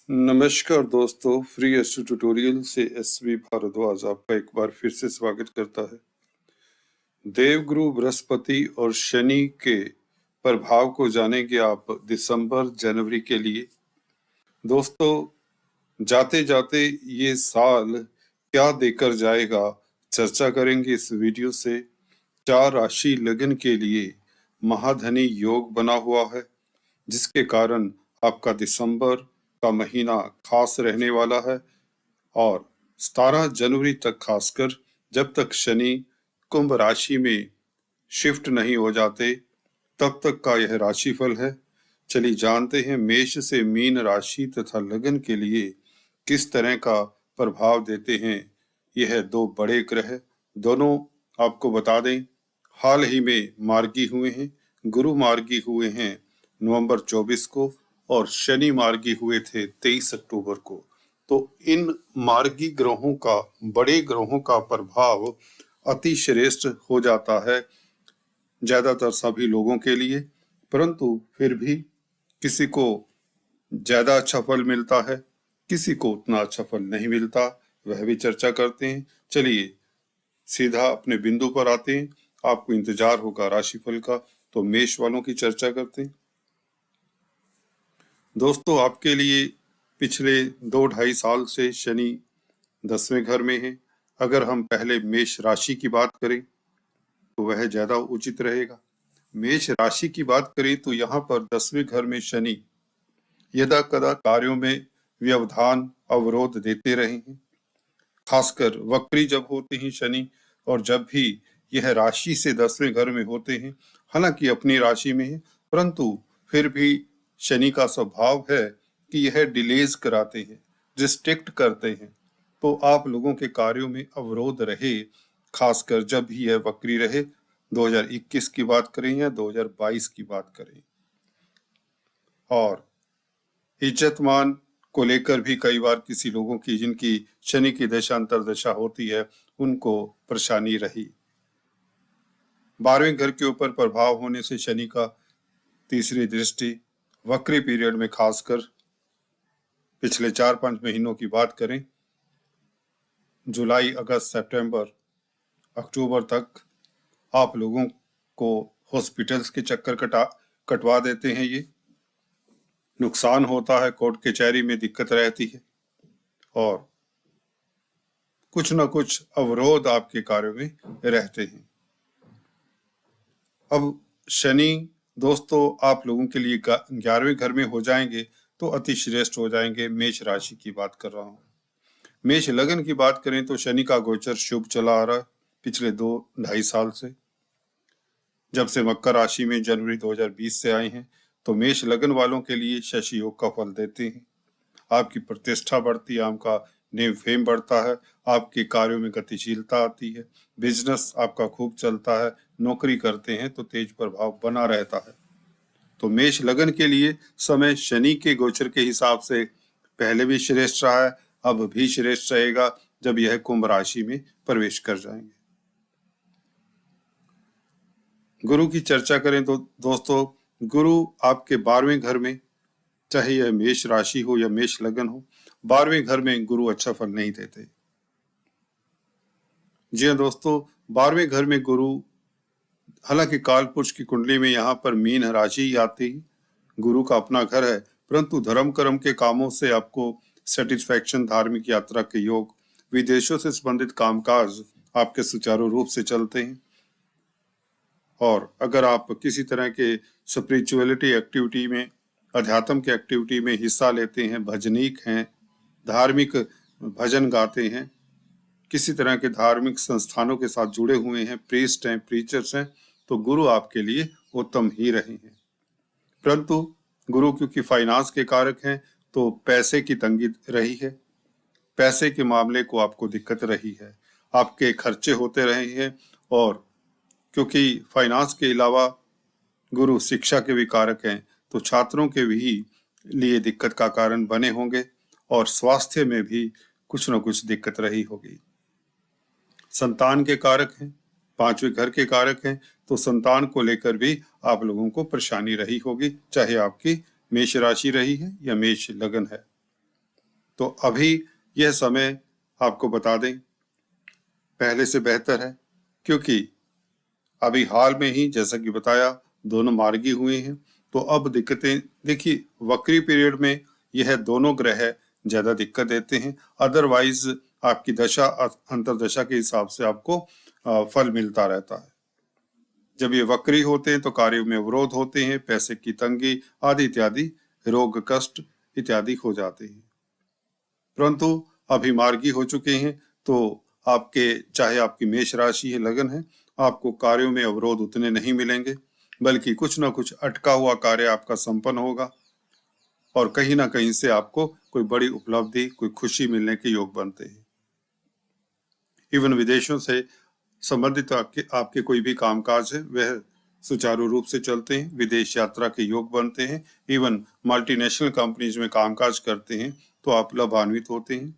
नमस्कार दोस्तों, free astro tutorial से एसवी भारद्वाज आपका एक बार फिर से स्वागत करता है। देवगुरु बृहस्पति और शनि के प्रभाव को जानेंगे आप दिसंबर जनवरी के लिए। दोस्तों, जाते जाते ये साल क्या देकर जाएगा, चर्चा करेंगे इस वीडियो से। 4 राशि लगन के लिए महाधनी योग बना हुआ है, जिसके कारण आपका दिसंबर का महीना खास रहने वाला है। और 17 जनवरी तक, खासकर जब तक शनि कुंभ राशि में शिफ्ट नहीं हो जाते, तब तक का यह राशिफल है। चलिए जानते हैं मेष से मीन राशि तथा लगन के लिए किस तरह का प्रभाव देते हैं यह 2 बड़े ग्रह। दोनों आपको बता दें, हाल ही में मार्गी हुए हैं। गुरु मार्गी हुए हैं नवंबर 24 को और शनि मार्गी हुए थे 23 अक्टूबर को। तो इन मार्गी ग्रहों का, बड़े ग्रहों का प्रभाव अति श्रेष्ठ हो जाता है ज्यादातर सभी लोगों के लिए, परंतु फिर भी किसी को ज्यादा अच्छा फल मिलता है, किसी को उतना अच्छा फल नहीं मिलता, वह भी चर्चा करते हैं। चलिए सीधा अपने बिंदु पर आते हैं। आपको इंतजार होगा राशिफल का, तो मेष वालों की चर्चा करते हैं। दोस्तों, आपके लिए पिछले 2-2.5 साल से शनि 10वें घर में है। अगर हम पहले मेष राशि की बात करें तो वह ज्यादा उचित रहेगा। मेष राशि की बात करें तो यहाँ पर 10वें घर में शनि यदा कदा कार्यों में व्यवधान, अवरोध देते रहे हैं। खासकर वक्री जब होते हैं शनि, और जब भी यह राशि से 10वें घर में होते हैं, हालांकि अपनी राशि में है, परंतु फिर भी शनि का स्वभाव है कि यह डिलेज कराते हैं, रिस्ट्रिक्ट करते हैं। तो आप लोगों के कार्यों में अवरोध रहे, खासकर जब भी यह वक्री रहे। 2021 की बात करें या 2022 की बात करें। और इज्जत मान को लेकर भी कई बार किसी लोगों की, जिनकी शनि की दशा अंतर्दशा होती है, उनको परेशानी रही। 12वें घर के ऊपर प्रभाव होने से शनि का तीसरी दृष्टि वक्री पीरियड में, खासकर पिछले 4-5 महीनों की बात करें, जुलाई, अगस्त, सितंबर, अक्टूबर तक आप लोगों को हॉस्पिटल्स के चक्कर कटवा देते हैं। ये नुकसान होता है, कोर्ट कचहरी में दिक्कत रहती है और कुछ न कुछ अवरोध आपके कार्यों में रहते हैं। अब शनि दोस्तों आप लोगों के लिए 11वें घर में हो जाएंगे तो अति श्रेष्ठ हो जाएंगे। मेष राशि की बात कर रहा हूं। मेष लगन की बात करें तो शनि का गोचर शुभ चला आ रहा है पिछले 2-2.5 साल से। जब से मकर राशि में जनवरी 2020 से आए हैं, तो मेष लगन वालों के लिए शशि योग का फल देते हैं। आपकी प्रतिष्ठा बढ़ती है, आपका नेम फेम बढ़ता है, आपके कार्यों में गतिशीलता आती है, बिजनेस आपका खूब चलता है, नौकरी करते हैं तो तेज प्रभाव बना रहता है। तो मेष लगन के लिए समय शनि के गोचर के हिसाब से पहले भी श्रेष्ठ रहा है, अब भी श्रेष्ठ रहेगा जब यह कुंभ राशि में प्रवेश कर जाएंगे। गुरु की चर्चा करें तो दोस्तों, गुरु आपके 12वें घर में, चाहे यह मेष राशि हो या मेष लगन हो, 12वें घर में गुरु अच्छा फल नहीं देते। जी हाँ दोस्तों, 12वें घर में गुरु, हालांकि काल पुरुष की कुंडली में यहाँ पर मीन राशि ही आती है, गुरु का अपना घर है, परंतु धर्म कर्म के कामों से आपको सेटिस्फैक्शन, धार्मिक यात्रा के योग, विदेशों से संबंधित कामकाज आपके सुचारू रूप से चलते हैं। और अगर आप किसी तरह के स्पिरिचुअलिटी एक्टिविटी में, अध्यात्म के एक्टिविटी में हिस्सा लेते हैं, भजनीक हैं, धार्मिक भजन गाते हैं, किसी तरह के धार्मिक संस्थानों के साथ जुड़े हुए हैं, प्रीस्ट हैं, प्रीचर्स हैं, तो गुरु आपके लिए उत्तम ही रहे हैं। परंतु गुरु क्योंकि फाइनेंस के कारक हैं, तो पैसे की तंगी रही है, पैसे के मामले को आपको दिक्कत रही है, आपके खर्चे होते रहे हैं। और क्योंकि फाइनेंस के अलावा गुरु शिक्षा के भी कारक हैं, तो छात्रों के भी लिए दिक्कत का कारण बने होंगे और स्वास्थ्य में भी कुछ न कुछ दिक्कत रही होगी। संतान के कारक हैं, 5वें घर के कारक हैं, तो संतान को लेकर भी आप लोगों को परेशानी रही होगी, चाहे आपकी मेष राशि रही है या मेष लगन है। तो अभी यह समय आपको बता दें पहले से बेहतर है, क्योंकि अभी हाल में ही जैसा कि बताया दोनों मार्गी हुए हैं। तो अब दिक्कतें देखिए, वक्री पीरियड में यह दोनों ग्रह ज्यादा दिक्कत देते हैं। अदरवाइज आपकी दशा अंतरदशा के हिसाब से आपको फल मिलता रहता है। जब ये वक्री होते हैं तो कार्यों में अवरोध होते हैं, पैसे की तंगी आदि इत्यादि, रोग कष्ट इत्यादि हो जाते हैं। परंतु अभी मार्गी हो चुके हैं तो आपके, चाहे आपकी मेष राशि है, लगन है, आपको कार्यों में अवरोध उतने नहीं मिलेंगे, बल्कि कुछ ना कुछ अटका हुआ कार्य आपका संपन्न होगा और कहीं ना कहीं से आपको कोई बड़ी उपलब्धि, कोई खुशी मिलने के योग बनते हैं। इवन विदेशों से संबंधित आपके कोई भी कामकाज है वह सुचारू रूप से चलते हैं, विदेश यात्रा के योग बनते हैं। इवन मल्टीनेशनल कंपनीज में कामकाज करते हैं तो आप लाभान्वित होते हैं।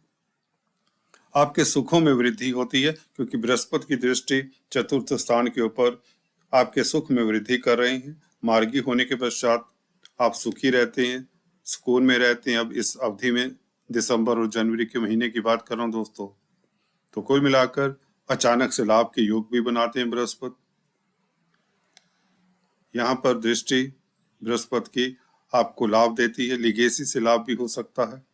आपके सुखों में वृद्धि होती है, क्योंकि बृहस्पति की दृष्टि चतुर्थ स्थान के ऊपर आपके सुख में वृद्धि कर रहे हैं। मार्गी होने के पश्चात आप सुखी रहते हैं, सुकून में रहते हैं। अब इस अवधि में दिसंबर और जनवरी के महीने की बात कर रहा हूं दोस्तों, तो कुल मिलाकर अचानक से लाभ के योग भी बनाते हैं बृहस्पति। यहाँ पर दृष्टि बृहस्पति की आपको लाभ देती है, लिगेसी से लाभ भी हो सकता है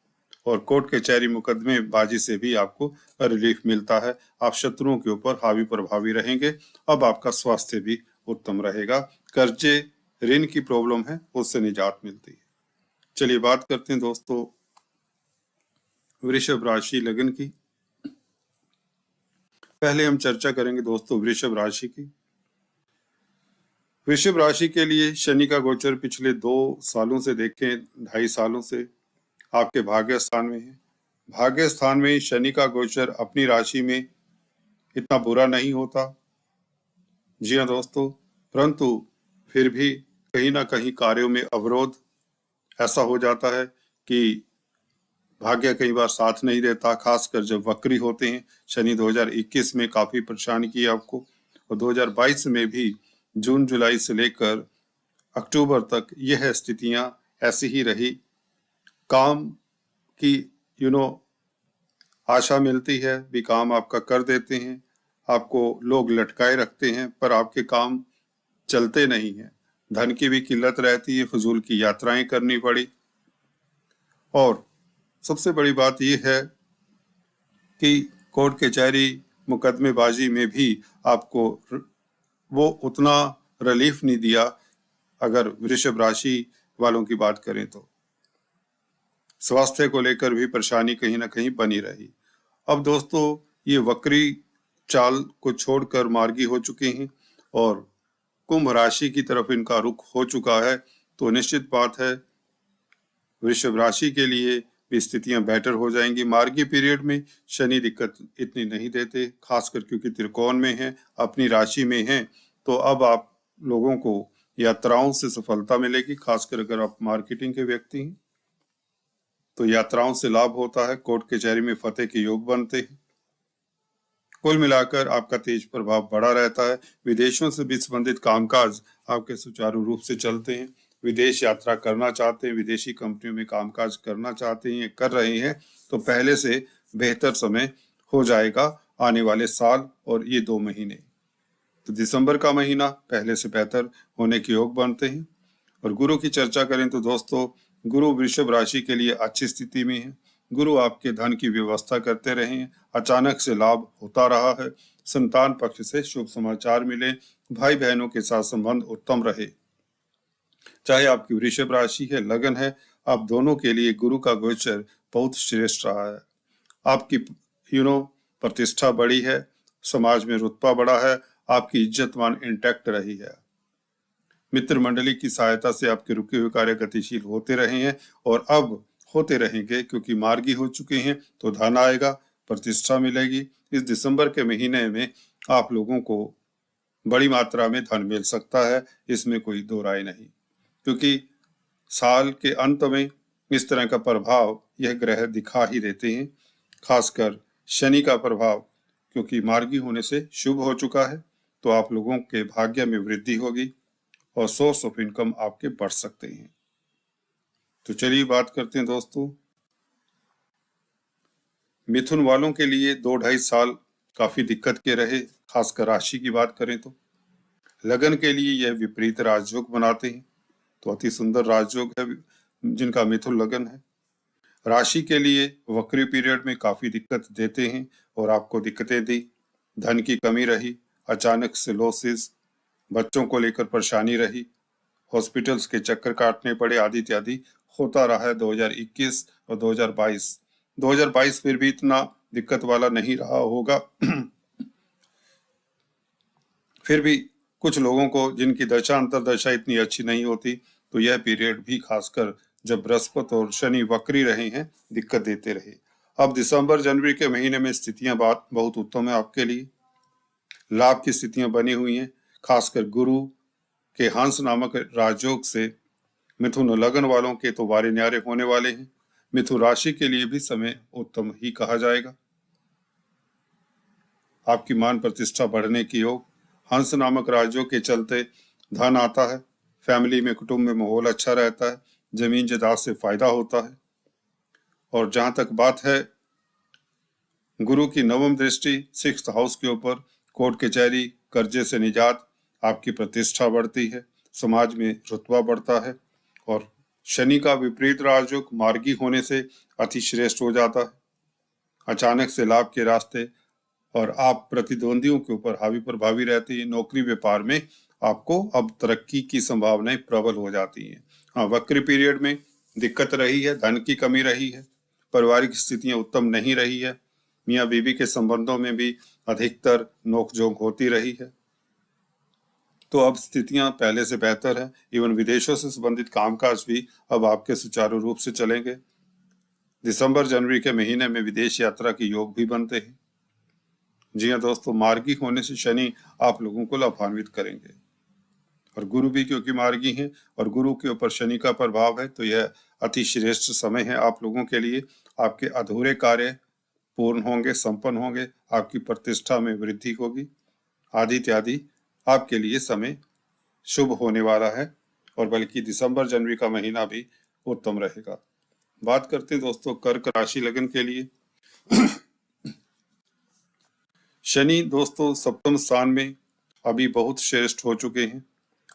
और कोर्ट कचहरी मुकदमे बाजी से भी आपको रिलीफ मिलता है। आप शत्रुओं के ऊपर हावी प्रभावी रहेंगे। अब आपका स्वास्थ्य भी उत्तम रहेगा, कर्जे ऋण की प्रॉब्लम है उससे निजात मिलती है। चलिए बात करते हैं दोस्तों वृषभ राशि लगन की। पहले हम चर्चा करेंगे दोस्तों वृषभ राशि की। वृषभ राशि के लिए शनि का गोचर पिछले 2 सालों से देखें, 2.5 सालों से आपके भाग्य स्थान में है। भाग्य स्थान में शनि का गोचर अपनी राशि में इतना बुरा नहीं होता, जी हाँ दोस्तों, परंतु फिर भी कहीं ना कहीं कार्यों में अवरोध ऐसा हो जाता है कि भाग्य कई बार साथ नहीं देता, खासकर जब वक्री होते हैं। शनि 2021 में काफी परेशान किया आपको और 2022 में भी जून जुलाई से लेकर अक्टूबर तक यह स्थितियां ऐसी ही रही। काम की आशा मिलती है भी, काम आपका कर देते हैं, आपको लोग लटकाए रखते हैं, पर आपके काम चलते नहीं हैं। धन की भी किल्लत रहती है, फजूल की यात्राएं करनी पड़ी और सबसे बड़ी बात यह है कि कोर्ट कचहरी मुकदमेबाजी में भी आपको वो उतना रिलीफ नहीं दिया। अगर वृषभ राशि वालों की बात करें तो स्वास्थ्य को लेकर भी परेशानी कहीं ना कहीं बनी रही। अब दोस्तों ये वक्री चाल को छोड़कर मार्गी हो चुके हैं और कुंभ राशि की तरफ इनका रुख हो चुका है, तो निश्चित बात है वृषभ राशि के लिए भी स्थितियां बेटर हो जाएंगी। मार्गी पीरियड में शनि दिक्कत इतनी नहीं देते, खासकर क्योंकि त्रिकोण में है, अपनी राशि में है, तो अब आप लोगों को यात्राओं से सफलता मिलेगी। खासकर अगर आप मार्केटिंग के व्यक्ति हैं तो यात्राओं से लाभ होता है, कोर्ट कचहरी में फतेह के योग बनते हैं। कुल मिलाकर आपका तेज प्रभाव बड़ा रहता है। विदेशों से भी संबंधित कामकाज आपके सुचारू रूप से चलते हैं। विदेश यात्रा करना चाहते हैं, विदेशी कंपनियों में कामकाज करना चाहते हैं, कर रहे हैं, तो पहले से बेहतर समय हो जाएगा आने वाले साल और ये 2 महीने। तो दिसंबर का महीना पहले से बेहतर होने के योग बनते हैं। और गुरु की चर्चा करें तो दोस्तों गुरु वृषभ राशि के लिए अच्छी स्थिति में है। गुरु आपके धन की व्यवस्था करते रहे हैं, अचानक से लाभ होता रहा है, संतान पक्ष से शुभ समाचार मिले, भाई बहनों के साथ संबंध उत्तम रहे। चाहे आपकी वृषभ राशि है, लगन है, आप दोनों के लिए गुरु का गोचर बहुत श्रेष्ठ रहा है। आपकी प्रतिष्ठा बढ़ी है, समाज में रुतबा बढ़ा है, आपकी इज्जत मान इंटैक्ट रही है। मित्र मंडली की सहायता से आपके रुके हुए कार्य गतिशील होते रहे हैं और अब होते रहेंगे, क्योंकि मार्गी हो चुके हैं तो धन आएगा, प्रतिष्ठा मिलेगी। इस दिसंबर के महीने में आप लोगों को बड़ी मात्रा में धन मिल सकता है, इसमें कोई दो राय नहीं, क्योंकि साल के अंत में इस तरह का प्रभाव यह ग्रह दिखा ही देते हैं। खासकर शनि का प्रभाव, क्योंकि मार्गी होने से शुभ हो चुका है, तो आप लोगों के भाग्य में वृद्धि होगी और सोर्स ऑफ इनकम आपके बढ़ सकते हैं। तो चलिए बात करते हैं दोस्तों मिथुन वालों के लिए 2-2.5 साल काफी दिक्कत के रहे, खासकर राशि की बात करें तो। लगन के लिए यह विपरीत राजयोग बनाते हैं, तो अति सुंदर राजयोग है जिनका मिथुन लगन है। राशि के लिए वक्री पीरियड में काफी दिक्कत देते हैं और आपको दिक्कतें दी। धन की कमी रही, अचानक से लॉसेस, बच्चों को लेकर परेशानी रही, हॉस्पिटल्स के चक्कर काटने पड़े, आदि इत्यादि होता रहा है 2021 और 2022। 2022 फिर भी इतना दिक्कत वाला नहीं रहा होगा। फिर भी कुछ लोगों को जिनकी दशा अंतरदशा इतनी अच्छी नहीं होती, तो यह पीरियड भी खासकर जब बृहस्पति और शनि वक्री रहे हैं दिक्कत देते रहे। अब दिसंबर जनवरी के महीने में स्थितियां बहुत उत्तम है आपके लिए। लाभ की स्थितियां बनी हुई हैं, खासकर गुरु के हंस नामक राजयोग से मिथुन लगन वालों के तो वारे न्यारे होने वाले हैं। मिथुन राशि के लिए भी समय उत्तम ही कहा जाएगा। आपकी मान प्रतिष्ठा बढ़ने की योग, हंस नामक राजयोग के चलते धन आता है, फैमिली में कुटुंब में माहौल अच्छा रहता है, जमीन जायदाद से फायदा होता है। और जहां तक बात है गुरु की नवम दृष्टि 6th हाउस के ऊपर, कोर्ट कचहरी कर्जे से निजात, आपकी प्रतिष्ठा बढ़ती है, समाज में रुतबा बढ़ता है। और शनि का विपरीत राजयोग मार्गी होने से अति श्रेष्ठ हो जाता है। अचानक से लाभ के रास्ते और आप प्रतिद्वंदियों के ऊपर हावी प्रभावी रहती है। नौकरी व्यापार में आपको अब तरक्की की संभावनाएं प्रबल हो जाती हैं। हाँ, वक्री पीरियड में दिक्कत रही है, धन की कमी रही है, पारिवारिक स्थितियां उत्तम नहीं रही है, मियाँ बीवी के संबंधों में भी अधिकतर नोकझोंक होती रही है। तो अब स्थितियां पहले से बेहतर है। इवन विदेशों से संबंधित कामकाज भी अब आपके सुचारू रूप से चलेंगे। दिसंबर जनवरी के महीने में विदेश यात्रा के योग भी बनते हैं। जी हाँ दोस्तों, मार्गी होने से शनि आप लोगों को लाभान्वित करेंगे और गुरु भी क्योंकि मार्गी हैं और गुरु के ऊपर शनि का प्रभाव है, तो यह अति श्रेष्ठ समय है आप लोगों के लिए। आपके अधूरे कार्य पूर्ण होंगे, संपन्न होंगे, आपकी प्रतिष्ठा में वृद्धि होगी, आदि इत्यादि आपके लिए समय शुभ होने वाला है। और बल्कि दिसंबर जनवरी का महीना भी उत्तम रहेगा। बात करते हैं दोस्तों कर्क राशि लगन के लिए। शनि दोस्तों सप्तम स्थान में अभी बहुत श्रेष्ठ हो चुके हैं,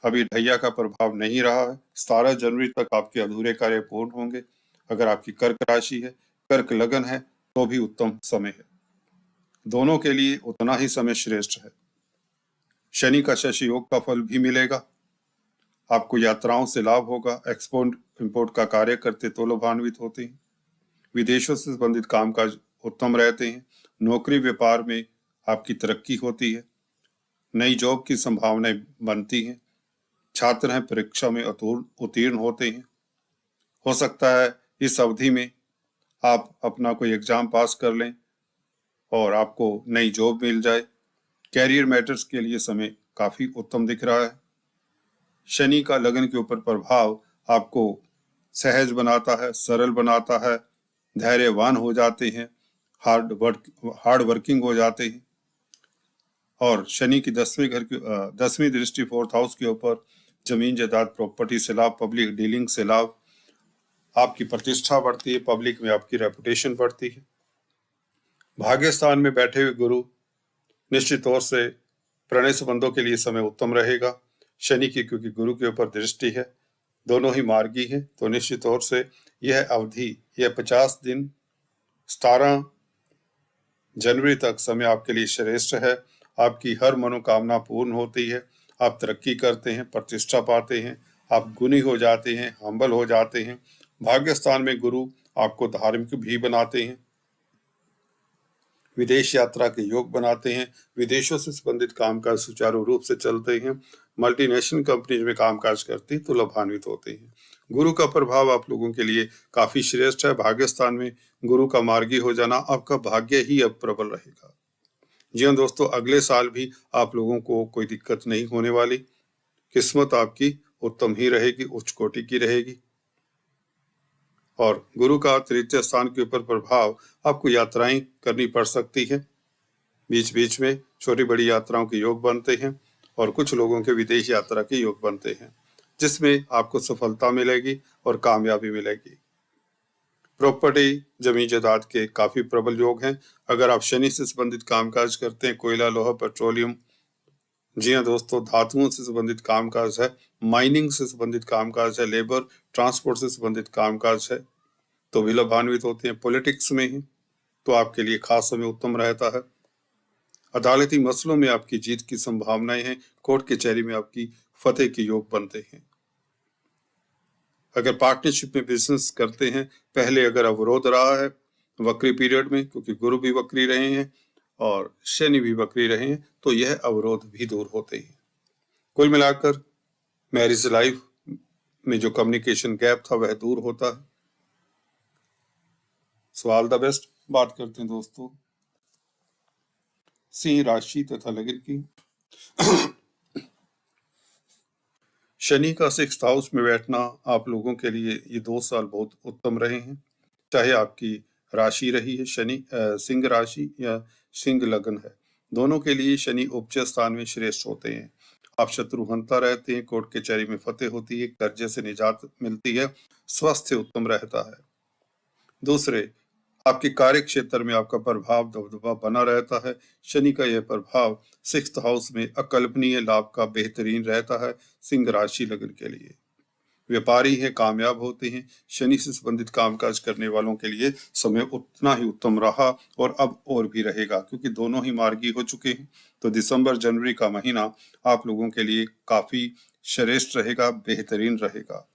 अभी ढैया का प्रभाव नहीं रहा है। 17 जनवरी तक आपके अधूरे कार्य पूर्ण होंगे। अगर आपकी कर्क राशि है, कर्क लगन है, तो भी उत्तम समय है। दोनों के लिए उतना ही समय श्रेष्ठ है। शनि का शशि योग का फल भी मिलेगा, आपको यात्राओं से लाभ होगा, एक्सपोर्ट इंपोर्ट का कार्य करते तो लाभान्वित होते हैं, विदेशों से संबंधित कामकाज उत्तम रहते हैं, नौकरी व्यापार में आपकी तरक्की होती है, नई जॉब की संभावनाएं बनती हैं, छात्र हैं परीक्षा में उत्तीर्ण होते हैं। हो सकता है इस अवधि में आप अपना कोई एग्जाम पास कर लें और आपको नई जॉब मिल जाए। कैरियर मैटर्स के लिए समय काफी उत्तम दिख रहा है। शनि का लगन के ऊपर प्रभाव आपको सहज बनाता है, सरल बनाता है, धैर्यवान हो जाते हैं, हार्ड वर्किंग हो जाते हैं। और शनि की 10वीं दृष्टि 4th हाउस के ऊपर जमीन जायदाद प्रॉपर्टी से लाभ, पब्लिक डीलिंग से लाभ, आपकी प्रतिष्ठा बढ़ती है, पब्लिक में आपकी रेपुटेशन बढ़ती है। भाग्य स्थान में बैठे हुए गुरु निश्चित तौर से प्रणय संबंधों के लिए समय उत्तम रहेगा। शनि की क्योंकि गुरु के ऊपर दृष्टि है, दोनों ही मार्गी हैं, तो निश्चित तौर से यह अवधि, यह 50 दिन 17 जनवरी तक समय आपके लिए श्रेष्ठ है। आपकी हर मनोकामना पूर्ण होती है, आप तरक्की करते हैं, प्रतिष्ठा पाते हैं, आप गुणी हो जाते हैं, हम्बल हो जाते हैं। भाग्य स्थान में गुरु आपको धार्मिक भी बनाते हैं, विदेश यात्रा के योग बनाते हैं, विदेशों से संबंधित कामकाज सुचारू रूप से चलते हैं, मल्टीनेशनल कंपनीज में कामकाज करते तो लाभान्वित होते हैं। गुरु का प्रभाव आप लोगों के लिए काफी श्रेष्ठ है। भाग्य स्थान में गुरु का मार्गी हो जाना, आपका भाग्य ही अब प्रबल रहेगा। जी हाँ दोस्तों, अगले साल भी आप लोगों को कोई दिक्कत नहीं होने वाली, किस्मत आपकी उत्तम ही रहेगी, उच्च कोटि की रहेगी। और गुरु का तृतीय स्थान के ऊपर प्रभाव, आपको यात्राएं करनी पड़ सकती है, बीच बीच में छोटी बड़ी यात्राओं के योग बनते हैं और कुछ लोगों के विदेश यात्रा के योग बनते हैं, जिसमें आपको सफलता मिलेगी और कामयाबी मिलेगी। प्रॉपर्टी जमीन जायदाद के काफी प्रबल योग हैं। अगर आप शनि से संबंधित कामकाज करते हैं, कोयला, लोहा, पेट्रोलियम, जी हाँ दोस्तों, धातुओं से संबंधित कामकाज है, माइनिंग से संबंधित कामकाज है, लेबर ट्रांसपोर्ट से संबंधित कामकाज है, तो भी लाभान्वित होते हैं। पॉलिटिक्स में ही तो आपके लिए खास समय उत्तम रहता है। अदालती मसलों में आपकी जीत की संभावनाएं हैं। कोर्ट कचहरी में आपकी फतेह के योग बनते हैं। अगर पार्टनरशिप में बिजनेस करते हैं, पहले अगर अवरोध रहा है वक्री पीरियड में, क्योंकि गुरु भी वक्री रहे हैं और शनि भी वक्री रहे हैं, तो यह अवरोध भी दूर होते हैं। कुल मिलाकर मैरिज लाइफ में जो कम्युनिकेशन गैप था वह दूर होता है। So all the best. बात करते हैं दोस्तों सिंह राशि तथा लग्न की। शनि का 6th हाउस में बैठना आप लोगों के लिए ये 2 साल बहुत उत्तम रहे हैं। चाहे आपकी राशि रही है शनि सिंह राशि या सिंह लग्न है, दोनों के लिए शनि उपज स्थान में श्रेष्ठ होते हैं। आप शत्रुहंता रहते हैं, कोर्ट कचहरी में फतेह होती है, कर्जे से निजात मिलती है, स्वास्थ्य उत्तम रहता है। दूसरे, आपके कार्य क्षेत्र में आपका प्रभाव दबदबा बना रहता है। शनि का यह प्रभाव 6th हाउस में अकल्पनीय लाभ का बेहतरीन रहता है सिंह राशि लग्न के लिए। व्यापारी है, कामयाब होते हैं। शनि से संबंधित कामकाज करने वालों के लिए समय उतना ही उत्तम रहा और अब और भी रहेगा, क्योंकि दोनों ही मार्गी हो चुके हैं। तो दिसंबर जनवरी का महीना आप लोगों के लिए काफी श्रेष्ठ रहेगा, बेहतरीन रहेगा।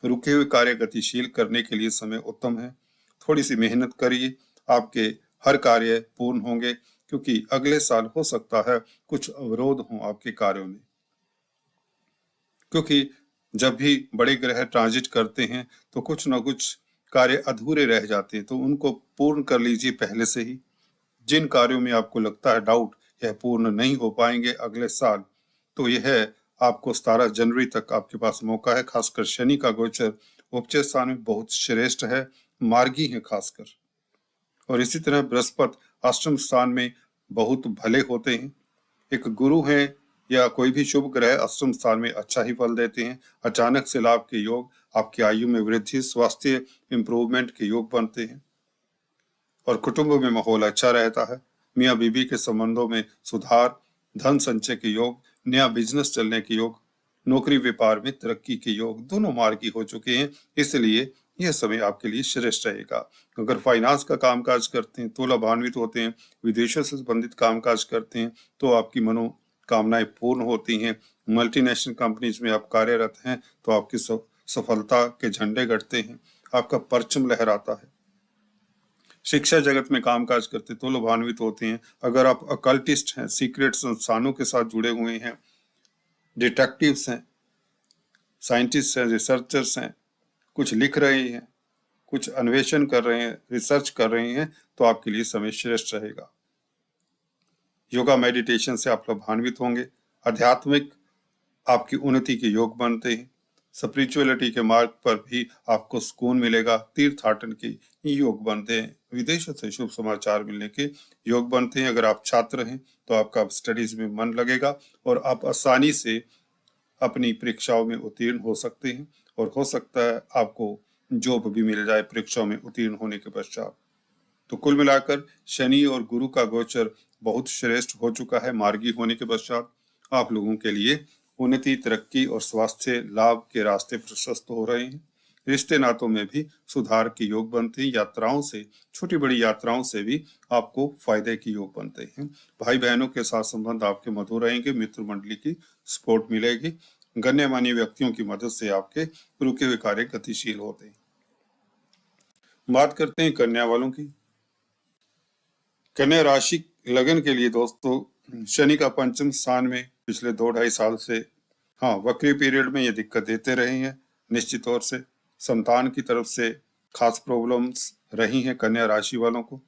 रुके हुए कार्य गतिशील करने के लिए समय उत्तम है। थोड़ी सी मेहनत करिए, आपके हर कार्य पूर्ण होंगे, क्योंकि अगले साल हो सकता है कुछ अवरोध हों आपके कार्यों में, क्योंकि जब भी बड़े ग्रह ट्रांजिट करते हैं तो कुछ ना कुछ कार्य अधूरे रह जाते हैं, तो उनको पूर्ण कर लीजिए पहले से ही। जिन कार्यों में आपको लगता है डाउट यह पूर्ण नहीं हो पाएंगे अगले साल, तो यह आपको 17 जनवरी तक आपके पास मौका है। खासकर शनि का गोचर उपचय स्थान में बहुत श्रेष्ठ है, मार्गी है खासकर। और इसी तरह बृहस्पति अष्टम स्थान में बहुत भले होते हैं। एक गुरु हैं या कोई भी शुभ ग्रह अष्टम स्थान में अच्छा ही फल देते हैं। अचानक से लाभ के योग, आपकी आयु में वृद्धि, स्वास्थ्य इंप्रूवमेंट के योग बनते हैं और कुटुंब में माहौल अच्छा रहता है। मियाँ बीबी के संबंधों में सुधार, धन संचय के योग, नया बिजनेस चलने के योग, नौकरी व्यापार में तरक्की के योग दोनों मार्गी हो चुके हैं, इसलिए यह समय आपके लिए श्रेष्ठ रहेगा। अगर फाइनेंस का कामकाज करते हैं तो लाभान्वित होते हैं। विदेशों से संबंधित कामकाज करते हैं तो आपकी मनोकामनाएं पूर्ण होती हैं। मल्टीनेशनल कंपनीज में आप कार्यरत हैं तो आपकी सफलता के झंडे गढ़ते हैं, आपका परचम लहराता है। शिक्षा जगत में कामकाज करते तो लाभान्वित होते हैं। अगर आप अकल्टिस्ट हैं, सीक्रेट संस्थानों के साथ जुड़े हुए हैं, डिटेक्टिव्स हैं, साइंटिस्ट हैं, रिसर्चर्स हैं, कुछ लिख रहे हैं, कुछ अन्वेषण कर रहे हैं, रिसर्च कर रहे हैं, तो आपके लिए समय श्रेष्ठ रहेगा। योगा मेडिटेशन से आप लाभान्वित होंगे। आध्यात्मिक आपकी उन्नति के योग बनते हैं। स्पिरिचुअलिटी के मार्ग पर भी आपको सुकून मिलेगा। तीर्थाटन के योग बनते हैं। विदेशों से शुभ समाचार मिलने के योग बनते हैं। अगर आप छात्र हैं तो आपका स्टडीज में मन लगेगा और आप आसानी से अपनी परीक्षाओं में उत्तीर्ण हो सकते हैं और हो सकता है आपको जॉब भी मिल जाए परीक्षाओं में उत्तीर्ण होने के पश्चात। तो कुल मिलाकर शनि और गुरु का गोचर बहुत श्रेष्ठ हो चुका है। मार्गी होने के पश्चात आप लोगों के लिए उन्नति, तरक्की और स्वास्थ्य लाभ के रास्ते प्रशस्त हो रहे हैं। रिश्ते नातों में भी सुधार के योग बनते हैं। यात्राओं से, छोटी बड़ी यात्राओं से भी आपको फायदे के योग बनते हैं। भाई बहनों के साथ संबंध आपके मधुर रहेंगे। मित्र मंडली की सपोर्ट मिलेगी। गण्यमान्य व्यक्तियों की मदद से आपके रुके हुए कार्य गतिशील होते हैं। बात करते हैं कन्या वालों की। कन्या राशि लगन के लिए दोस्तों शनि का पंचम स्थान में पिछले 2-2.5 साल से वक्री पीरियड में ये दिक्कत देते रहे हैं। निश्चित तौर से संतान की तरफ से खास प्रॉब्लम्स रही हैं कन्या राशि वालों को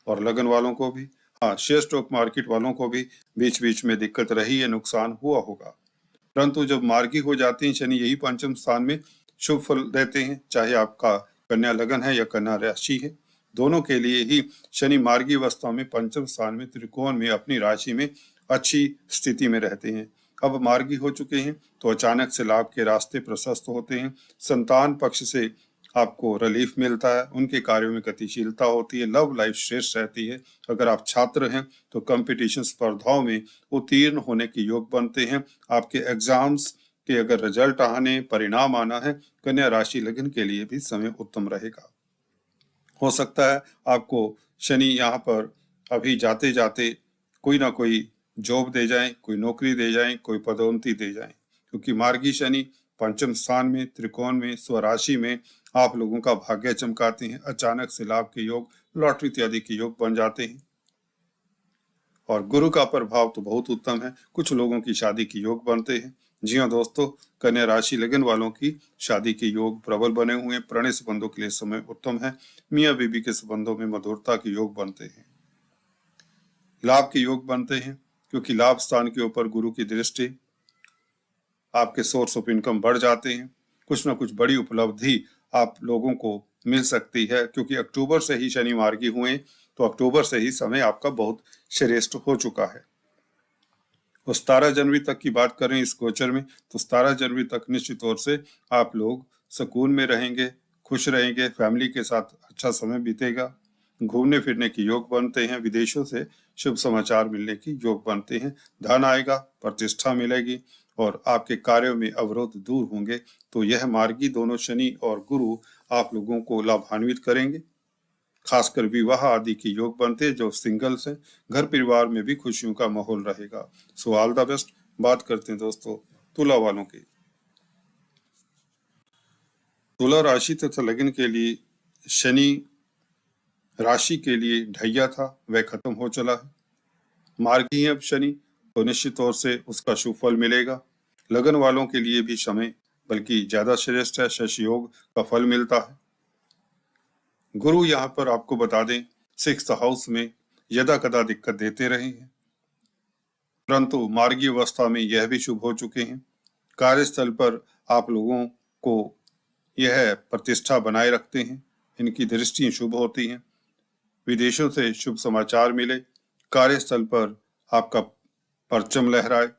और लगन वालों को भी। शेयर स्टॉक मार्केट वालों को भी बीच बीच में दिक्कत रही है, नुकसान हुआ होगा। परंतु जब मार्गी हो जाते हैं शनि, यही पंचम स्थान में शुभ फल देते हैं। चाहे आपका कन्या लगन है या कन्या राशि है, दोनों के लिए ही शनि मार्गी अवस्था में पंचम स्थान में त्रिकोण में अपनी राशि में अच्छी स्थिति में रहते हैं। अब मार्गी हो चुके हैं तो अचानक से लाभ के रास्ते प्रशस्त होते हैं। संतान पक्ष से आपको रिलीफ मिलता है, उनके कार्यों में गतिशीलता होती है, लव लाइफ श्रेष्ठ रहती है। अगर आप छात्र हैं तो कंपटीशन स्पर्धाओं में उत्तीर्ण होने के योग बनते हैं। आपके एग्जाम्स के अगर रिजल्ट आने, परिणाम आना है, कन्या राशि लग्न के लिए भी समय उत्तम रहेगा। हो सकता है आपको शनि यहाँ पर अभी जाते जाते कोई ना कोई जॉब दे जाएं, कोई नौकरी दे जाएं, कोई पदोन्नति दे जाएं, क्योंकि मार्गी शनि पंचम स्थान में, त्रिकोण में, स्वराशि में आप लोगों का भाग्य चमकाते हैं। अचानक से लाभ के योग, लॉटरी इत्यादि के योग बन जाते हैं। और गुरु का प्रभाव तो बहुत उत्तम है, कुछ लोगों की शादी के योग बनते हैं। जी हाँ दोस्तों, कन्या राशि लगन वालों की शादी के योग प्रबल बने हुए हैं। प्रणय संबंधों के लिए समय उत्तम है। मियाँ बीबी के संबंधों में मधुरता के योग बनते हैं। लाभ के योग बनते हैं, क्योंकि लाभ स्थान के ऊपर गुरु की दृष्टि, आपके सोर्स ऑफ इनकम बढ़ जाते हैं। कुछ ना कुछ बड़ी उपलब्धि आप लोगों को मिल सकती है, क्योंकि अक्टूबर से ही शनि मार्गी हुए, तो अक्टूबर से ही समय आपका बहुत श्रेष्ठ हो चुका है। और 17 जनवरी तक की बात करें इस गोचर में, तो 17 जनवरी तक निश्चित तौर से आप लोग सुकून में रहेंगे, खुश रहेंगे, फैमिली के साथ अच्छा समय बीतेगा, घूमने फिरने के योग बनते हैं, विदेशों से शुभ समाचार मिलने के योग बनते हैं, धन आएगा, प्रतिष्ठा मिलेगी और आपके कार्यों में अवरोध दूर होंगे। तो यह मार्गी दोनों शनि और गुरु आप लोगों को लाभान्वित करेंगे। खासकर विवाह आदि के योग बनते हैं। जो सिंगल्स हैं, घर परिवार में भी खुशियों का माहौल रहेगा। So all the best. बात करते हैं दोस्तों तुला वालों की। तुला राशि तथा लगन के लिए शनि राशि के लिए ढैया था, वह खत्म हो चला है। मार्गी है अब शनि, तो निश्चित तौर से उसका शुभ फल मिलेगा। लगन वालों के लिए भी समय बल्कि ज्यादा श्रेष्ठ है, शश योग का फल मिलता है। गुरु यहाँ पर आपको बता दें 6th हाउस में यदा कदा दिक्कत देते रहे हैं, परंतु मार्गी अवस्था में यह भी शुभ हो चुके हैं। कार्यस्थल पर आप लोगों को यह प्रतिष्ठा बनाए रखते हैं, इनकी दृष्टियां शुभ होती हैं। विदेशों से शुभ समाचार मिले, कार्यस्थल पर आपका परचम लहराए,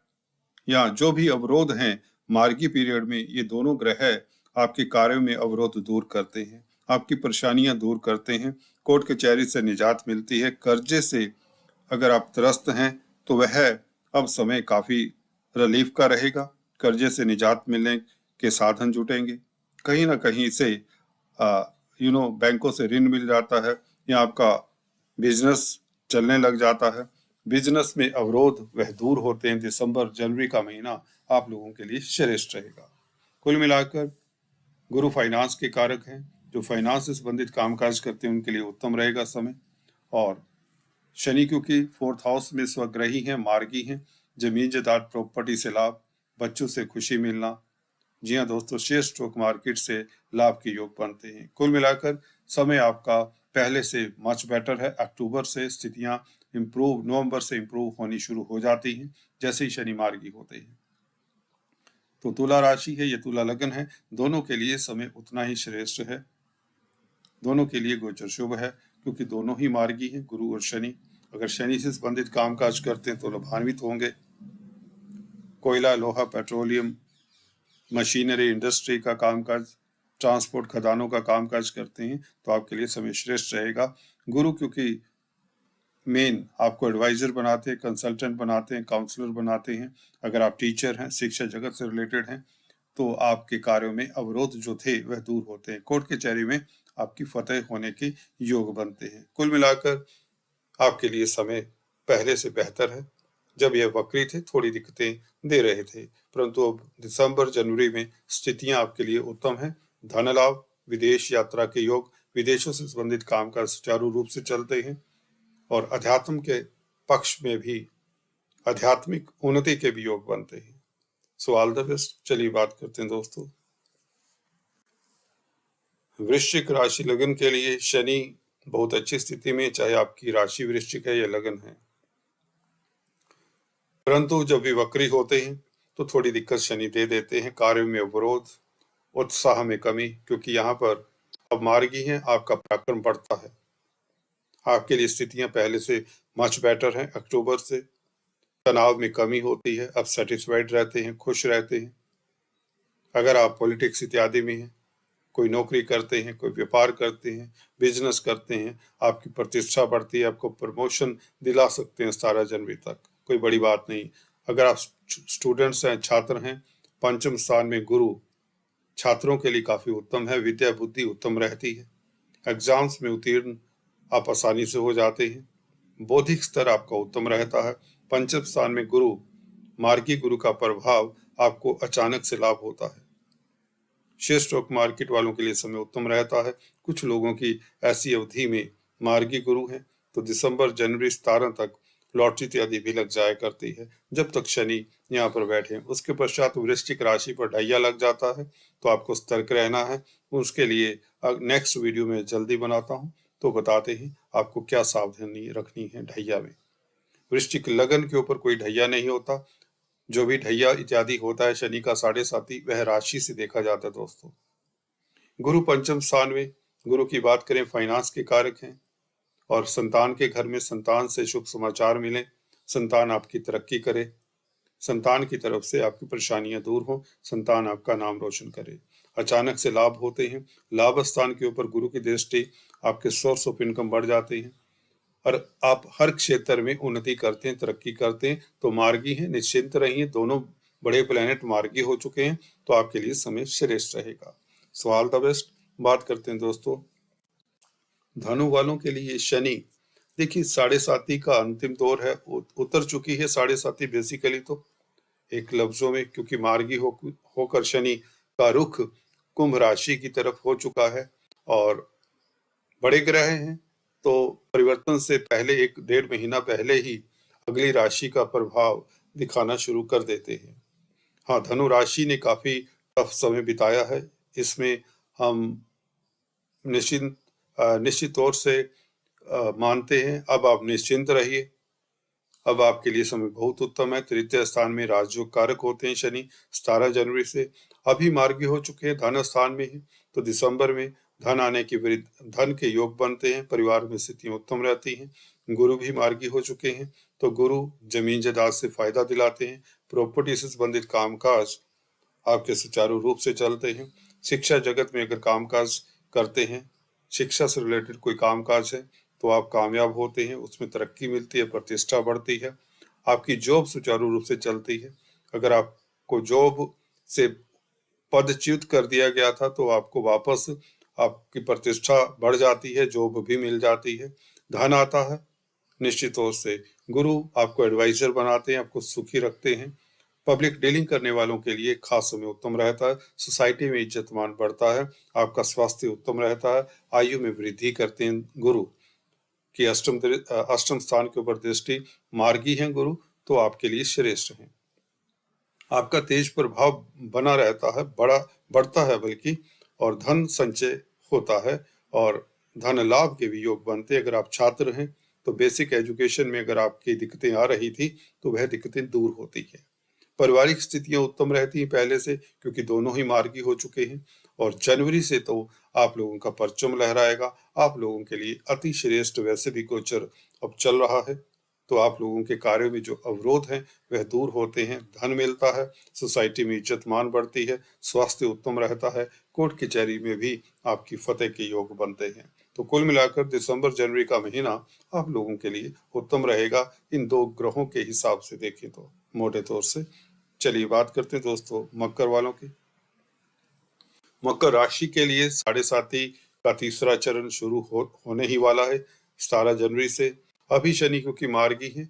या जो भी अवरोध हैं मार्गी पीरियड में, ये दोनों ग्रह आपके कार्यों में अवरोध दूर करते हैं, आपकी परेशानियां दूर करते हैं। कोर्ट कचहरी से निजात मिलती है। कर्जे से अगर आप त्रस्त हैं तो वह अब समय काफी रिलीफ का रहेगा। कर्जे से निजात मिलने के साधन जुटेंगे। कहीं ना कहीं से बैंकों से ऋण मिल जाता है, या आपका बिजनेस चलने लग जाता है। बिजनेस में अवरोध वह दूर होते हैं। दिसंबर जनवरी का महीना आप लोगों के लिए श्रेष्ठ रहेगा। कुल मिलाकर गुरु फाइनेंस के कारक हैं। जो फाइनेंस से संबंधित कामकाज करते हैं उनके लिए उत्तम रहेगा समय। और शनि क्योंकि 4th हाउस में स्वग्रही हैं, मार्गी हैं, जमीन जायदाद प्रॉपर्टी से लाभ, बच्चों से खुशी मिलना। जी हाँ दोस्तों, शेयर स्टॉक मार्केट से लाभ के योग बनते हैं। कुल मिलाकर समय आपका पहले से मच बेटर है। अक्टूबर से स्थितियां इम्प्रूव, नवंबर से इम्प्रूव होनी शुरू हो जाती हैं जैसे ही शनि मार्गी होते हैं। तो तुला राशि है, ये तुला लगन है, दोनों के लिए समय उतना ही श्रेष्ठ है। दोनों के लिए गोचर शुभ है, क्योंकि दोनों ही मार्गी हैं, गुरु और शनि। अगर शनि से संबंधित कामकाज करते हैं तो लाभान्वित होंगे। कोयला, लोहा, पेट्रोलियम, मशीनरी इंडस्ट्री का कामकाज, ट्रांसपोर्ट, खदानों का कामकाज करते हैं तो आपके लिए समय श्रेष्ठ रहेगा। गुरु क्योंकि मेन आपको एडवाइजर बनाते हैं, कंसल्टेंट बनाते हैं, काउंसलर बनाते हैं। अगर आप टीचर हैं, शिक्षा जगत से रिलेटेड हैं, तो आपके कार्यों में अवरोध जो थे वह दूर होते हैं। कोर्ट कचहरी में आपकी फतेह होने के योग बनते हैं। कुल मिलाकर आपके लिए समय पहले से बेहतर है। जब यह वक्री थे थोड़ी दिक्कतें दे रहे थे, परंतु अब दिसंबर जनवरी में स्थितियां आपके लिए उत्तम है। धन लाभ, विदेश यात्रा के योग, विदेशों से संबंधित कामकाज सुचारू रूप से चलते हैं। और अध्यात्म के पक्ष में भी आध्यात्मिक उन्नति के भी योग बनते हैं। So all the best. चलिए बात करते हैं दोस्तों वृश्चिक राशि लगन के लिए। शनि बहुत अच्छी स्थिति में, चाहे आपकी राशि वृश्चिक है या लगन है, परंतु जब भी वक्री होते हैं तो थोड़ी दिक्कत शनि दे देते हैं। कार्यों में अवरोध, उत्साह में कमी, क्योंकि यहाँ पर अब मार्गी हैं, आपका पराक्रम बढ़ता है। आपके लिए स्थितियां पहले से मच बेटर हैं। अक्टूबर से तनाव में कमी होती है, अब सेटिस्फाइड रहते हैं, खुश रहते हैं। अगर आप पॉलिटिक्स इत्यादि में हैं कोई नौकरी करते हैं, कोई व्यापार करते हैं, बिजनेस करते हैं, आपकी प्रतिष्ठा बढ़ती है, आपको प्रमोशन दिला सकते हैं 17 जनवरी तक, कोई बड़ी बात नहीं। अगर आप स्टूडेंट्स हैं, छात्र हैं, पंचम स्थान में गुरु छात्रों के लिए काफी उत्तम है, विद्या बुद्धि उत्तम रहती है, एग्जाम्स में उत्तीर्ण आप आसानी से हो जाते हैं, बौद्धिक स्तर आपका उत्तम रहता है। पंचम स्थान में गुरु, मार्गी गुरु का प्रभाव आपको अचानक से लाभ होता है। शेयर स्टॉक मार्केट वालों के लिए समय उत्तम रहता है। कुछ लोगों की ऐसी अवधि में मार्गी गुरु है तो दिसंबर जनवरी 17 तक लॉटरी इत्यादि भी लग जाया करती है, जब तक शनि यहाँ पर बैठे। उसके पश्चात वृश्चिक राशि पर ढैया लग जाता है, तो आपको सतर्क रहना है। उसके लिए नेक्स्ट वीडियो में जल्दी बनाता हूँ, तो बताते हैं आपको क्या सावधानी रखनी है ढैया में। वृश्चिक लगन के ऊपर कोई ढैया नहीं होता, जो भी ढैया इत्यादि होता है शनि का 7.5 वह राशि से देखा जाता है दोस्तों। गुरु पंचम स्थान में, गुरु की बात करें फाइनेंस के कारक हैं, और संतान के घर में संतान से शुभ समाचार मिले, संतान आपकी तरक्की करे, संतान की तरफ से आपकी परेशानियां दूर हो, संतान आपका नाम रोशन करे, अचानक से लाभ होते हैं। लाभ स्थान के ऊपर गुरु की दृष्टि, आपके सोर्स ऑफ इनकम बढ़ जाते हैं और आप हर क्षेत्र में उन्नति करते हैं, तरक्की करते हैं। तो मार्गी हैं, निश्चिंत रहिए, दोनों बड़े प्लेनेट मार्गी हो चुके हैं, तो आपके लिए समय श्रेष्ठ रहेगा। So all the best. बात करते हैं दोस्तों धनु वालों के लिए शनि। देखिए 7.5 का अंतिम दौर है, उतर चुकी है 7.5 बेसिकली तो एक लफ्जों में, क्योंकि मार्गी होकर शनि का रुख कुंभ राशि की तरफ हो चुका है और बड़े ग्रह हैं, तो परिवर्तन से पहले 1-1.5 महीना पहले ही अगली राशि का प्रभाव दिखाना शुरू कर देते हैं। हाँ, धनु राशि ने काफी टफ समय बिताया है, इसमें हम निश्चित तौर से मानते हैं। अब आप निश्चिंत रहिए, अब आपके लिए समय बहुत उत्तम है। तृतीय स्थान में राजयोग कारक होते हैं शनि, 17 जनवरी से अभी मार्गी हो चुके हैं, धन स्थान में है, तो दिसंबर में धन आने के विरुद्ध धन के योग बनते हैं, परिवार में स्थितियां उत्तम रहती हैं। गुरु भी मार्गी हो चुके हैं, तो गुरु जमीन जायदाद से फायदा दिलाते हैं, प्रॉपर्टी से संबंधित कामकाज आपके सुचारू रूप से चलते हैं। शिक्षा जगत में अगर कामकाज करते हैं, शिक्षा से रिलेटेड कोई कामकाज है, तो आप कामयाब होते हैं, उसमें तरक्की मिलती है, प्रतिष्ठा बढ़ती है, आपकी जॉब सुचारू रूप से चलती है। अगर आपको जॉब से पदच्युत कर दिया गया था, तो आपको वापस आपकी प्रतिष्ठा बढ़ जाती है, जॉब भी मिल जाती है, धन आता है। निश्चित तौर से गुरु आपको एडवाइजर बनाते हैं, आपको सुखी रखते हैं। पब्लिक डीलिंग करने वालों के लिए खास समय उत्तम रहता है, सोसाइटी में इज्जतमान बढ़ता है, आपका स्वास्थ्य उत्तम रहता है, आयु में वृद्धि करते हैं। गुरु की अष्टम स्थान के ऊपर दृष्टि, मार्गी है गुरु, तो आपके लिए श्रेष्ठ है। आपका तेज प्रभाव बना रहता है, बढ़ता है बल्कि, और धन संचय होता है और धन लाभ के भी योग बनते हैं। अगर आप छात्र हैं तो बेसिक एजुकेशन में अगर आपकी दिक्कतें आ रही थी, तो वह दिक्कतें दूर होती है। पारिवारिक स्थितियां उत्तम रहती हैं पहले से, क्योंकि दोनों ही मार्गी हो चुके हैं, और जनवरी से तो आप लोगों का परचम लहराएगा। आप लोगों के लिए अति श्रेष्ठ वैसे भी गोचर अब चल रहा है, तो आप लोगों के कार्यों में जो अवरोध हैं वह दूर होते हैं, धन मिलता है, सोसाइटी में इज्जत मान बढ़ती है, स्वास्थ्य उत्तम रहता है, कोर्ट कचहरी में भी आपकी फतेह के योग बनते हैं। तो कुल मिलाकर दिसंबर जनवरी का महीना आप लोगों के लिए उत्तम रहेगा, इन दो ग्रहों के हिसाब से देखें तो मोटे तौर से। चलिए बात करते हैं दोस्तों मकर वालों की। मकर राशि के लिए 7.5 का तीसरा चरण शुरू होने ही वाला है 17 जनवरी से। अभी शनि क्योंकि मार्गी है,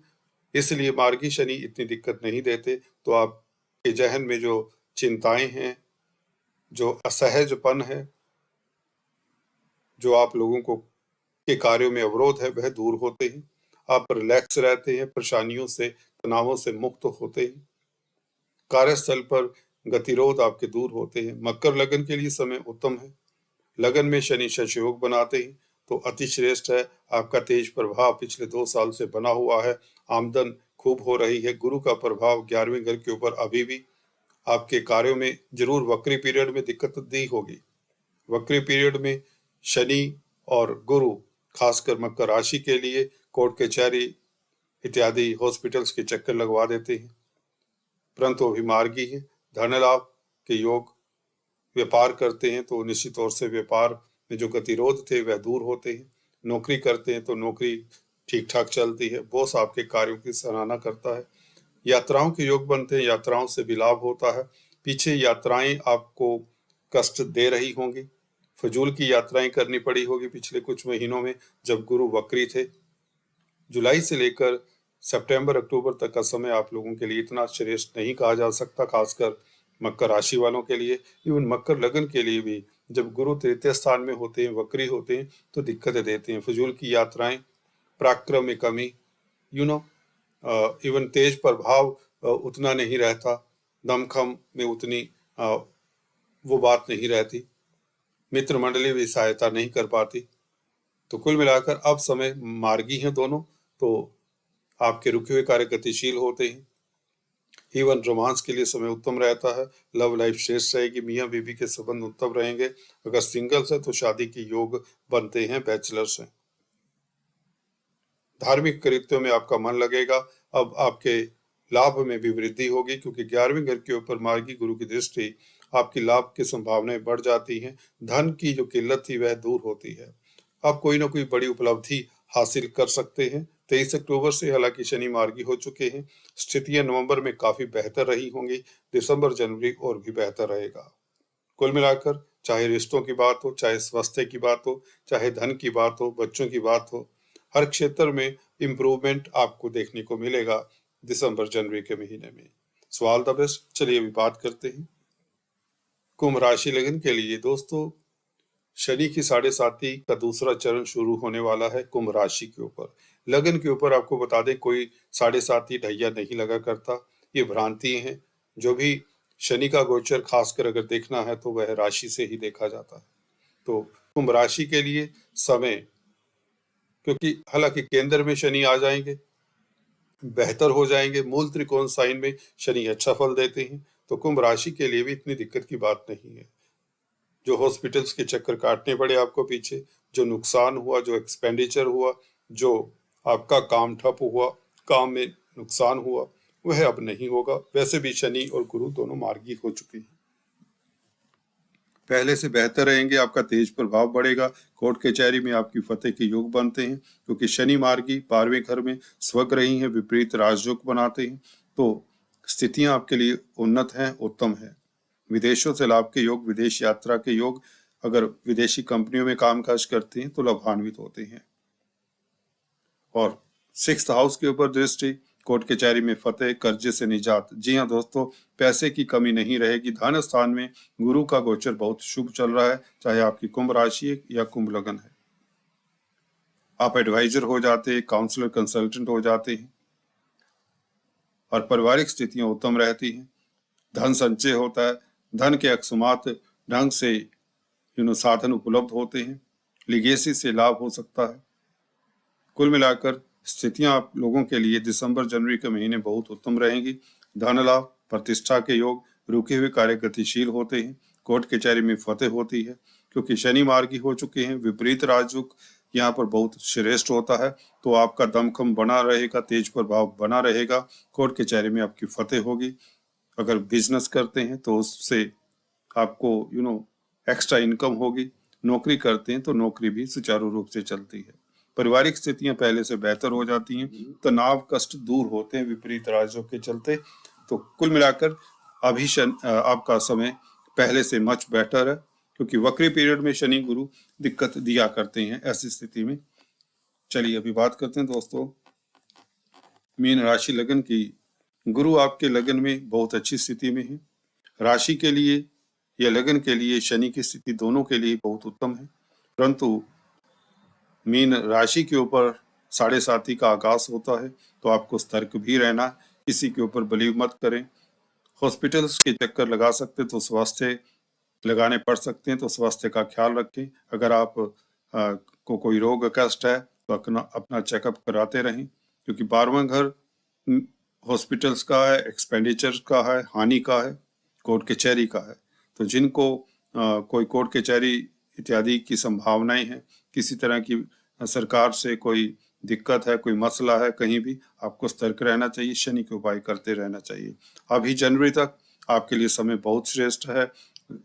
इसलिए मार्गी शनि इतनी दिक्कत नहीं देते, तो आपके जहन में जो चिंताएं हैं, जो असहजपन है, जो आप लोगों को के कार्यों में अवरोध है, वह दूर होते हैं। आप रिलैक्स रहते हैं, परेशानियों से, तनावों से मुक्त होते हैं, कार्यस्थल पर गतिरोध आपके दूर होते हैं। मकर लगन के लिए समय उत्तम है, लगन में शनि योग बनाते हैं, तो अति श्रेष्ठ है। आपका तेज प्रभाव पिछले 2 साल से बना हुआ है, आमदन खूब हो रही है। गुरु का प्रभाव 11वें घर के ऊपर अभी भी आपके कार्यों में जरूर वक्री पीरियड में दिक्कत दी होगी। वक्री पीरियड में शनि और गुरु खासकर मकर राशि के लिए कोर्ट कचहरी इत्यादि हॉस्पिटल्स के चक्कर लगवा देते हैं, परंतु अभी मार्गी है, धन लाभ के योग, व्यापार करते हैं तो निश्चित तौर से व्यापार में जो गतिरोध थे वह दूर होते हैं। नौकरी करते हैं तो नौकरी ठीक ठाक चलती है। बॉस आपके कार्यों की सराहना करता है। यात्राओं के योग बनते हैं, यात्राओं से भी लाभ होता है। पीछे यात्राएं आपको कष्ट दे रही होंगी, फजूल की यात्राएं करनी पड़ी होगी पिछले कुछ महीनों में जब गुरु वक्री थे। जुलाई से लेकर सितंबर अक्टूबर तक का समय आप लोगों के लिए इतना श्रेष्ठ नहीं कहा जा सकता, खासकर मकर राशि वालों के लिए। इवन मकर लगन के लिए भी जब गुरु तृतीय स्थान में होते हैं, वक्री होते हैं, तो दिक्कतें देते हैं। फजूल की यात्राएं, पराक्रम में कमी, इवन तेज प्रभाव उतना नहीं रहता, दमखम में उतनी वो बात नहीं रहती, मित्र मंडली भी सहायता नहीं कर पाती। तो कुल मिलाकर अब समय मार्गी हैं दोनों, तो आपके रुके हुए कार्य गतिशील होते हैं। इवन रोमांस के लिए समय उत्तम रहता है। लव लाइफ श्रेष्ठ रहेगी, मियाँ बीवी के संबंध उत्तम रहेंगे। अगर सिंगल्स है तो शादी के योग बनते हैं, बैचलर्स हैं। धार्मिक कृत्यों में आपका मन लगेगा। अब आपके लाभ में भी वृद्धि होगी क्योंकि 11वें घर के ऊपर मार्गी गुरु की दृष्टि, आपकी लाभ की संभावनाएं बढ़ जाती हैं। धन की जो किल्लत थी वह दूर होती है। आप कोई ना कोई बड़ी उपलब्धि हासिल कर सकते हैं। 23 अक्टूबर से हालांकि शनि मार्गी हो चुके हैं। स्थितियां नवंबर में काफी बेहतर रही होंगी, दिसंबर जनवरी और भी बेहतर रहेगा। कुल मिलाकर चाहे रिश्तों की बात हो, चाहे स्वास्थ्य की बात हो, चाहे धन की बात हो, बच्चों की बात हो, हर क्षेत्र में इम्प्रूवमेंट आपको देखने को मिलेगा दिसंबर जनवरी के महीने में। So all the best. चलिए अभी बात करते हैं कुंभ राशि लगन के लिए। दोस्तों, शनि की 7.5 का दूसरा चरण शुरू होने वाला है कुंभ राशि के ऊपर। लगन के ऊपर आपको बता दें, कोई 7.5 ढैया नहीं लगा करता, ये भ्रांति है। जो भी शनि का गोचर खासकर अगर देखना है तो वह राशि से ही देखा जाता है। तो कुंभ राशि के लिए समय, क्योंकि हालांकि केंद्र में शनि आ जाएंगे, बेहतर हो जाएंगे, मूल त्रिकोण साइन में शनि अच्छा फल देते हैं, तो कुंभ राशि के लिए भी इतनी दिक्कत की बात नहीं है। जो हॉस्पिटल्स के चक्कर काटने पड़े आपको पीछे, जो नुकसान हुआ, जो एक्सपेंडिचर हुआ, जो आपका काम ठप हुआ, काम में नुकसान हुआ, वह अब नहीं होगा। वैसे भी शनि और गुरु दोनों मार्गी हो चुके हैं, पहले से बेहतर रहेंगे। आपका तेज प्रभाव बढ़ेगा। कोर्ट कचहरी में आपकी फतेह के योग बनते हैं क्योंकि शनि मार्गी 12वें घर में स्वग्रही हैं, विपरीत राजयोग बनाते हैं। तो स्थितियां आपके लिए उन्नत हैं, उत्तम है। विदेशों से लाभ के योग, विदेश यात्रा के योग, अगर विदेशी कंपनियों में कामकाज करते हैं तो लाभान्वित होते हैं। और 6th हाउस के ऊपर दृष्टि, कोर्ट कचहरी में फतेह, कर्जे से निजात। जी हाँ दोस्तों, पैसे की कमी नहीं रहेगी। धन स्थान में गुरु का गोचर बहुत शुभ चल रहा है, चाहे आपकी कुंभ राशि है या कुंभ लगन है। आप एडवाइजर हो जाते हैं, काउंसलर, कंसल्टेंट हो जाते हैं और पारिवारिक स्थितियां उत्तम रहती हैं। धन संचय होता है, धन के अकस्मात ढंग से साधन उपलब्ध होते हैं, लिगेसी से लाभ हो सकता है। कुल मिलाकर स्थितियां आप लोगों के लिए दिसंबर जनवरी के महीने बहुत उत्तम रहेंगी। धन लाभ, प्रतिष्ठा के योग, रुके हुए कार्य गतिशील होते हैं। कोर्ट कचहरी में फतेह होती है क्योंकि शनि मार्गी हो चुके हैं। विपरीत राजयोग यहाँ पर बहुत श्रेष्ठ होता है, तो आपका दमखम बना रहेगा, तेज प्रभाव बना रहेगा। कोर्ट कचहरी में आपकी फतेह होगी। अगर बिजनेस करते हैं तो उससे आपको एक्स्ट्रा इनकम होगी। नौकरी करते हैं तो नौकरी भी सुचारू रूप से चलती है। पारिवारिक स्थितियां पहले से बेहतर हो जाती हैं, तनाव कष्ट दूर होते हैं विपरीत राजयोग के चलते। तो कुल मिलाकर अभी आपका समय पहले से मच बेटर है क्योंकि वक्री पीरियड में शनि गुरु दिक्कत दिया करते हैं ऐसी स्थिति में। चलिए अभी बात करते हैं दोस्तों मीन राशि लगन की। गुरु आपके लगन में बहुत अच्छी स्थिति में है। राशि के लिए या लगन के लिए शनि की स्थिति दोनों के लिए बहुत उत्तम है, परंतु मीन राशि के ऊपर 7.5 का आकाश होता है, तो आपको सतर्क भी रहना, किसी के ऊपर बिलीव मत करें। हॉस्पिटल्स के चक्कर लगा सकते तो स्वास्थ्य लगाने पड़ सकते हैं, तो स्वास्थ्य का ख्याल रखें। अगर आप को कोई रोग कष्ट है तो अपना चेकअप कराते रहें क्योंकि 12वां घर हॉस्पिटल्स का है, एक्सपेंडिचर का है, हानि का है, कोर्ट कचहरी का है। तो जिनको कोई कोर्ट कचहरी इत्यादि की संभावनाएं हैं, किसी तरह की सरकार से कोई दिक्कत है, कोई मसला है, कहीं भी आपको सतर्क रहना चाहिए, शनि के उपाय करते रहना चाहिए। अभी जनवरी तक आपके लिए समय बहुत श्रेष्ठ है।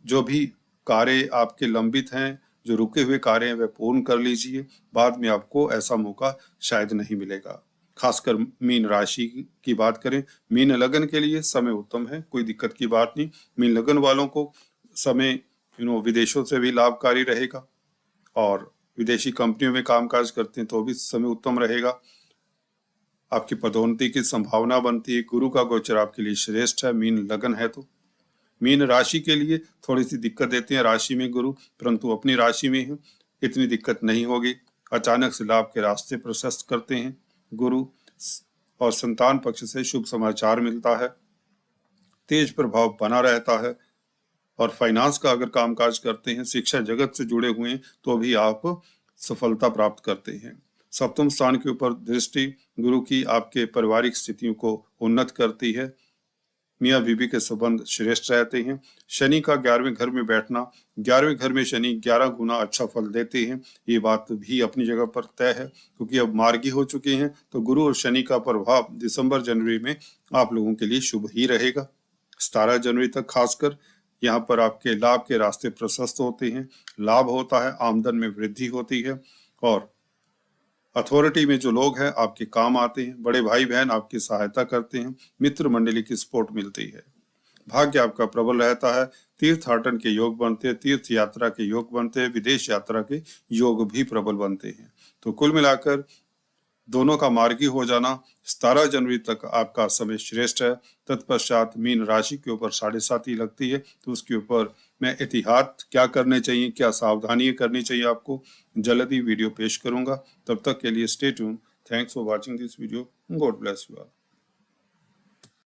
जो भी कार्य आपके लंबित हैं, जो रुके हुए कार्य हैं वह पूर्ण कर लीजिए। बाद में आपको ऐसा मौका शायद नहीं मिलेगा। खासकर मीन राशि की बात करें, मीन लगन के लिए समय उत्तम है, कोई दिक्कत की बात नहीं। मीन लगन वालों को समय विदेशों से भी लाभकारी रहेगा, और विदेशी कंपनियों में कामकाज करते हैं तो भी समय उत्तम रहेगा। आपकी पदोन्नति की संभावना बनती है। गुरु का गोचर आपके लिए श्रेष्ठ है, मीन लगन है तो। मीन राशि के लिए थोड़ी सी दिक्कत देते हैं राशि में गुरु, परंतु अपनी राशि में ही इतनी दिक्कत नहीं होगी। अचानक से लाभ के रास्ते प्रशस्त करते हैं गुरु, और संतान पक्ष से शुभ समाचार मिलता है। तेज प्रभाव बना रहता है, और फाइनेंस का अगर कामकाज करते हैं, शिक्षा जगत से जुड़े हुए हैं तो भी आप सफलता प्राप्त करते हैं। सप्तम स्थान के ऊपर दृष्टि गुरु की आपके पारिवारिक स्थितियों को उन्नत करती है। मियाँ बीबी के संबंध श्रेष्ठ रहते हैं। शनि का 11वें घर में बैठना, 11वें घर में शनि 11 गुना अच्छा फल देते हैं, ये बात भी अपनी जगह पर तय है, क्योंकि अब मार्गी हो चुके हैं तो गुरु और शनि का प्रभाव दिसंबर जनवरी में आप लोगों के लिए शुभ ही रहेगा। 17 जनवरी तक खासकर यहाँ पर आपके लाभ के रास्ते प्रशस्त होते हैं, लाभ होता है, आमदन में वृद्धि होती है, और अथॉरिटी में जो लोग हैं आपके काम आते हैं। बड़े भाई बहन आपकी सहायता करते हैं, मित्र मंडली की सपोर्ट मिलती है। भाग्य आपका प्रबल रहता है, तीर्थाटन के योग बनते हैं, तीर्थ यात्रा के योग बनते हैं, विदेश यात्रा के योग भी प्रबल बनते हैं। तो कुल मिलाकर दोनों का मार्गी हो जाना 17 जनवरी तक आपका समय श्रेष्ठ है। तत्पश्चात मीन राशि के ऊपर 7.5 ही लगती है, तो उसके ऊपर मैं एहतियात क्या करने चाहिए, क्या सावधानी करनी चाहिए, आपको जल्दी वीडियो पेश करूंगा। तब तक के लिए stay tune. Thanks for watching this video. God bless you all.